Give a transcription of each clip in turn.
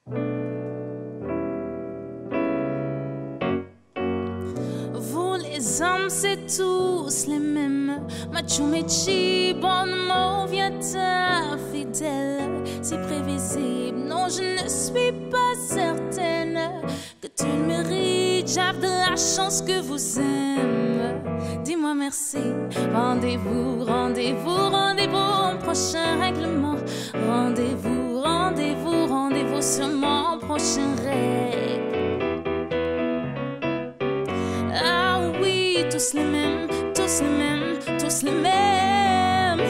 Vous les hommes, c'est tous les mêmes. Macho, Mechi, bonnement, viens-t'en fidèle. C'est prévisible, non, je ne suis pas certaine que tu le mérites. J'avais de la chance que vous aime. Dis-moi merci. Rendez-vous, rendez-vous, rendez-vous au prochain règlement. Rendez-vous, rendez-vous, rendez-vous sur mon prochain règle. Ah oui, tous les mêmes, tous les mêmes, tous les mêmes.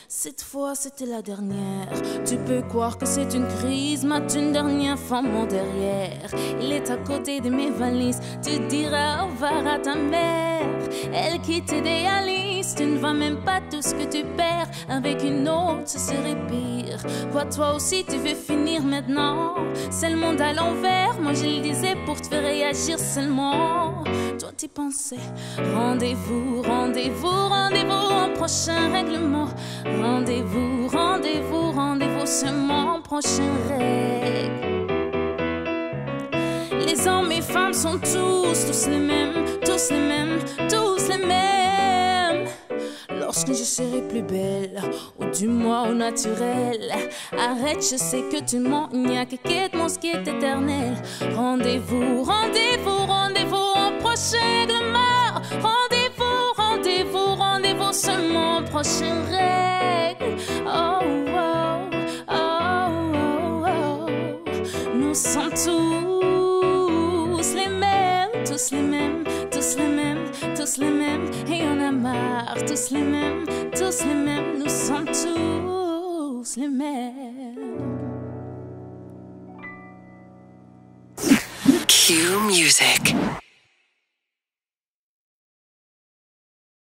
Cette fois c'était la dernière. Tu peux croire que c'est une crise, mate une dernière fois mon derrière. Il est à côté de mes valises. Tu diras au revoir à ta mère. Elle qui t'idéalise. Tu ne vois même pas tout ce que tu perds. Avec une autre ce serait pire. Quoi, toi aussi tu veux finir maintenant? C'est le monde à l'envers. Moi je le disais pour te faire réagir seulement. Toi t'y pensais. Rendez-vous, rendez-vous, rendez-vous au prochain règlement. Rendez-vous, rendez-vous, rendez-vous sur mon prochain règle. Les hommes et femmes sont tous les mêmes, tous les mêmes, tous les mêmes. Lorsque je serai plus belle, ou du moins au naturel, arrête, je sais que tu mens, il n'y a que quitte-moi ce qui est éternel. Rendez-vous, rendez-vous, rendez-vous au prochain règlement. Rendez-vous, rendez-vous, rendez-vous sur mon prochain règle. Oh, oh, oh, oh, oh. Nous sommes tous les mêmes, tous les mêmes, tous les mêmes, tous les mêmes. Et on a marre, tous les mêmes, tous les mêmes. Nous sommes tous les mêmes. Q Music.